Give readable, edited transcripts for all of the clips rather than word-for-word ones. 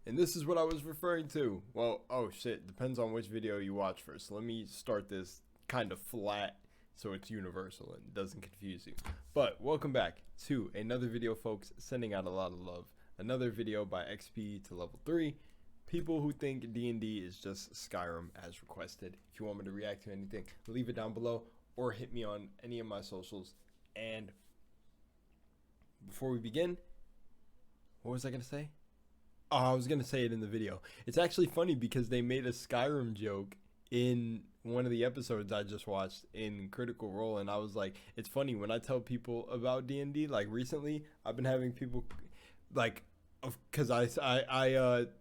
And this is what I was referring to. Well, oh shit, depends on which video you watch first. Let me start this kind of flat so it's universal and doesn't confuse you. But welcome back to another video, folks. Sending out a lot of love. Another video by XP to level 3. People who think D&D is just Skyrim as requested. If you want me to react to anything, leave it down below or hit me on any of my socials. And before we begin, what was I going to say? Oh, I was going to say it in the video. It's actually funny because they made a Skyrim joke in one of the episodes I just watched in Critical Role, and I was like, it's funny when I tell people about D&D, like recently, I've been having people like, because I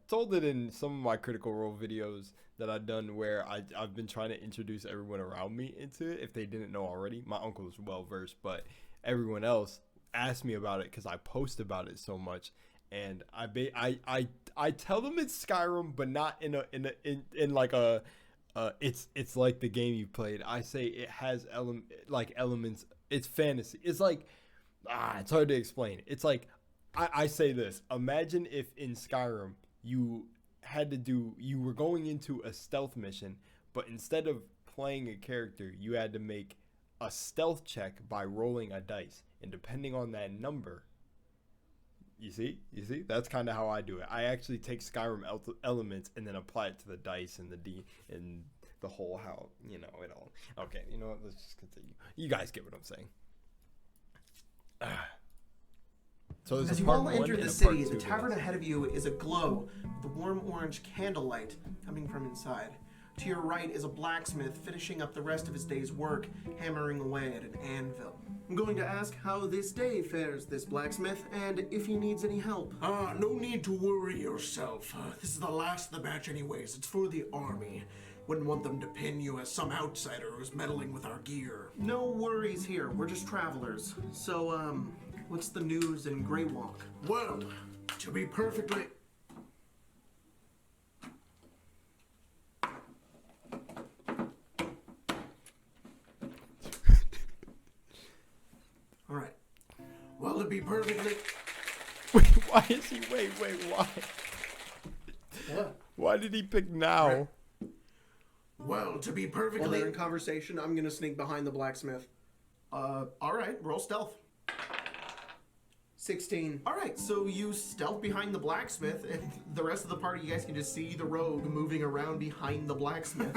told it in some of my Critical Role videos that I've done where I've been trying to introduce everyone around me into it if they didn't know already. My uncle is well versed, but everyone else asked me about it because I post about it so much. And I tell them it's Skyrim, but not in like a it's like the game you played. I say it has elements. It's fantasy. It's like it's hard to explain. It's like I say this. Imagine if in Skyrim you were going into a stealth mission, but instead of playing a character, you had to make a stealth check by rolling a dice, and depending on that number. You see, that's kind of how I do it. I actually take Skyrim elements and then apply it to the dice and the whole how, it all. Okay, you know what? Let's just continue. You guys get what I'm saying. So as you all enter the city, the tavern ahead of you is aglow with a warm orange candlelight coming from inside. To your right is a blacksmith finishing up the rest of his day's work, hammering away at an anvil. I'm going to ask how this day fares, this blacksmith, and if he needs any help. No need to worry yourself. This is the last of the batch anyways. It's for the army. Wouldn't want them to pin you as some outsider who's meddling with our gear. No worries here. We're just travelers. So, what's the news in Grey Walk? Well, to be perfectly... Alright. Well, to be perfectly... Wait, why is he... Wait, why? What? Why did he pick now? Well, to be perfectly... While they're in conversation, I'm gonna sneak behind the blacksmith. Alright, roll stealth. 16. Alright, so you stealth behind the blacksmith, and the rest of the party, you guys can just see the rogue moving around behind the blacksmith.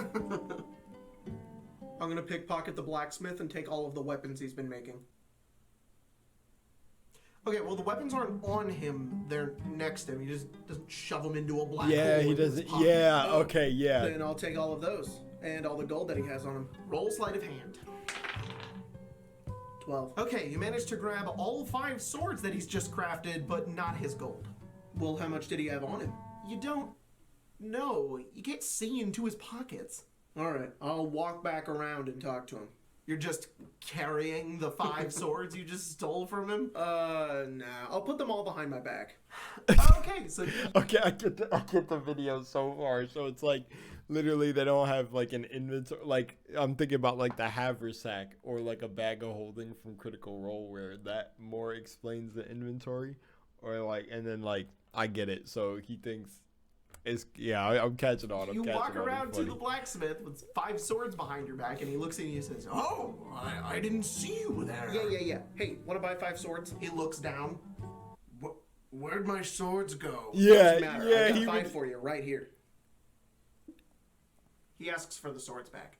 I'm gonna pickpocket the blacksmith and take all of the weapons he's been making. Okay, well, the weapons aren't on him. They're next to him. He just doesn't shove them into a black hole. Yeah, he doesn't. Yeah, okay, yeah. Then I'll take all of those and all the gold that he has on him. Roll sleight of hand. 12. Okay, you managed to grab all 5 swords that he's just crafted, but not his gold. Well, how much did he have on him? You don't know. You can't see into his pockets. Alright, I'll walk back around and talk to him. You're just carrying the 5 swords you just stole from him? Nah. I'll put them all behind my back. Okay, so... Okay, I get the video so far. So it's like, literally, they don't have, like, an inventory. Like, I'm thinking about, like, the haversack or, like, a bag of holding from Critical Role where that more explains the inventory. Or, like, and then, like, I get it. So he thinks... I'm catching on. You walk around to the blacksmith with 5 swords behind your back, and he looks at you and says, "Oh, I didn't see you there." Yeah. Hey, want to buy 5 swords? He looks down. Where'd my swords go? Doesn't matter. I got 5 for you right here. He asks for the swords back.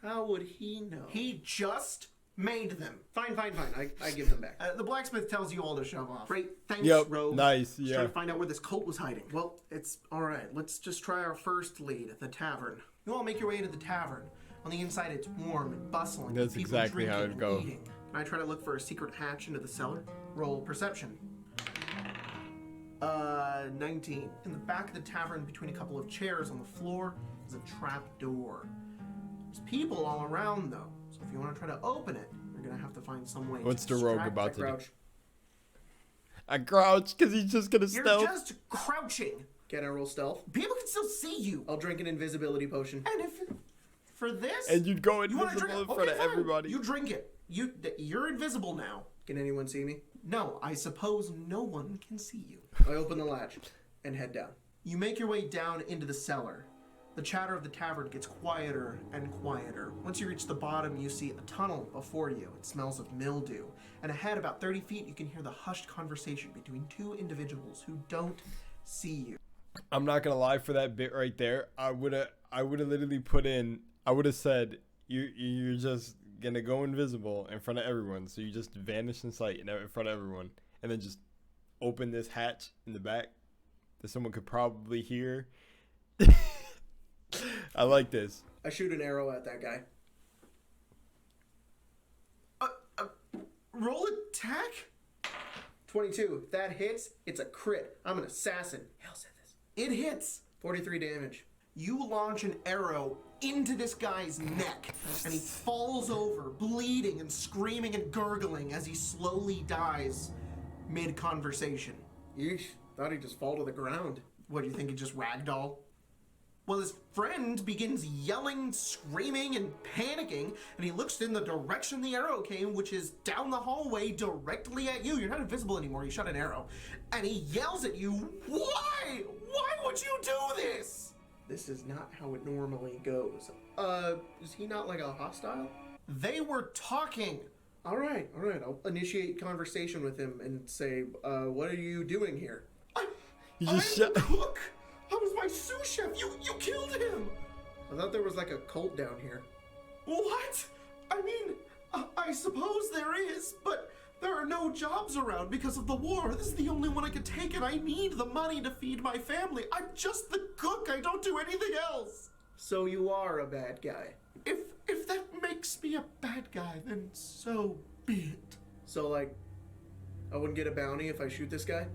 How would he know? He just made them. Fine. I give them back. The blacksmith tells you all to shove off. Great, thanks, Yep, Rogue. nice, Just trying to find out where this cult was hiding. Well, it's alright. Let's just try our first lead at the tavern. You all make your way to the tavern. On the inside, it's warm and bustling. That's people exactly how it'd go. Eating. Can I try to look for a secret hatch into the cellar? Roll perception. 19. In the back of the tavern, between a couple of chairs on the floor, is a trap door. There's people all around, though. So if you want to try to open it, you're going to have to find some way What's to the rogue distract about to do? Crouch. I crouch because he's just gonna You're stealth. just crouching. Can I roll stealth? People can still see you. I'll drink an invisibility potion. And if for this, And you'd go you wanna drink invisible it? in front Okay, of fine. everybody. You drink it. You're invisible now. Can anyone see me? No, I suppose no one can see you. I open the latch and head down. You make your way down into the cellar. The chatter of the tavern gets quieter and quieter. Once you reach the bottom, you see a tunnel before you. It smells of mildew. And ahead, about 30 feet, you can hear the hushed conversation between two individuals who don't see you. I'm not gonna lie, for that bit right there, I would have literally put in. I would have said you're just gonna go invisible in front of everyone, so you just vanish in sight in front of everyone, and then just open this hatch in the back that someone could probably hear. I like this. I shoot an arrow at that guy. Roll attack? 22. If that hits, it's a crit. I'm an assassin. Hell said this. It hits. 43 damage. You launch an arrow into this guy's neck, and he falls over, bleeding and screaming and gurgling as he slowly dies mid-conversation. Yeesh. Thought he'd just fall to the ground. What, do you think he just ragdoll? Well, his friend begins yelling, screaming, and panicking, and he looks in the direction the arrow came, which is down the hallway directly at you. You're not invisible anymore, you shot an arrow. And he yells at you, "Why? Why would you do this?" This is not how it normally goes. Is he not like a hostile? They were talking. All right. I'll initiate conversation with him and say, what are you doing here? I'm the cook. I was my sous chef. You killed him. I thought there was like a cult down here. What? I mean, I suppose there is, but there are no jobs around because of the war. This is the only one I could take, and I need the money to feed my family. I'm just the cook. I don't do anything else. So you are a bad guy. If that makes me a bad guy, then so be it. So, like, I wouldn't get a bounty if I shoot this guy?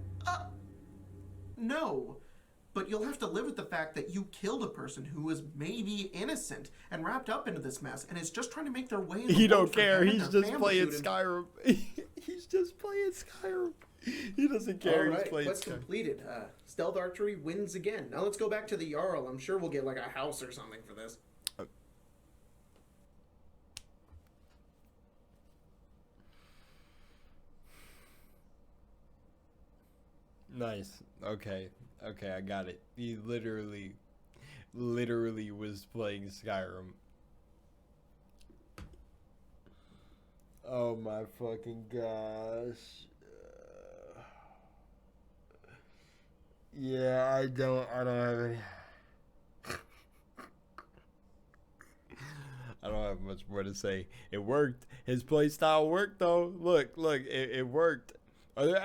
No. But you'll have to live with the fact that you killed a person who was maybe innocent and wrapped up into this mess and is just trying to make their way in the He don't world for care. them and He's their just family playing shooting. Skyrim. He's just playing Skyrim. He doesn't care. All He's right, playing quest Skyrim. completed. Stealth archery wins again. Now let's go back to the Jarl. I'm sure we'll get like a house or something for this. Nice. Okay, I got it. He literally was playing Skyrim. Oh my fucking gosh. Yeah, I don't have any. I don't have much more to say. It worked. His play style worked though. Look, it worked. Are there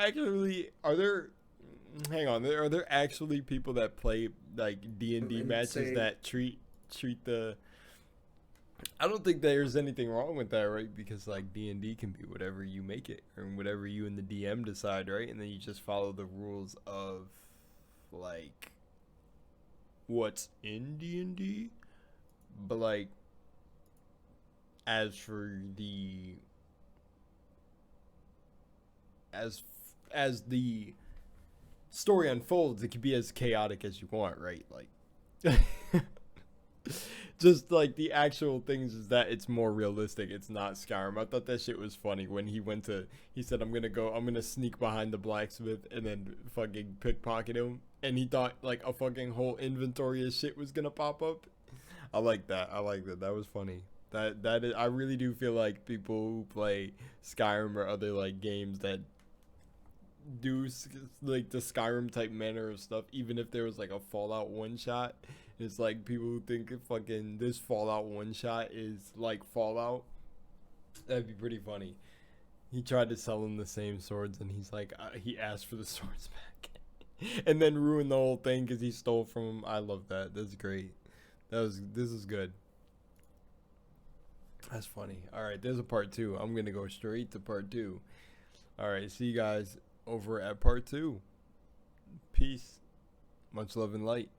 actually people that play like D&D matches that treat the I don't think there's anything wrong with that, right? Because like D&D can be whatever you make it or whatever you and the DM decide, right? And then you just follow the rules of like what's in D&D. But like as the story unfolds, it can be as chaotic as you want, right? Like just like the actual things is that it's more realistic. It's not Skyrim. I thought that shit was funny when he said I'm gonna sneak behind the blacksmith and then fucking pickpocket him, and he thought like a fucking whole inventory of shit was gonna pop up. I like that. That was funny. That is, I really do feel like people who play Skyrim or other like games that do like the Skyrim type manner of stuff, even if there was like a Fallout one shot, it's like people who think fucking this Fallout one shot is like Fallout. That'd be pretty funny. He tried to sell him the same swords, and he's like, he asked for the swords back, and then ruined the whole thing because he stole from him. I love that. That's great. This is good. That's funny. All right, there's a part 2. I'm gonna go straight to part 2. All right, see you guys over at part 2. Peace. Much love and light.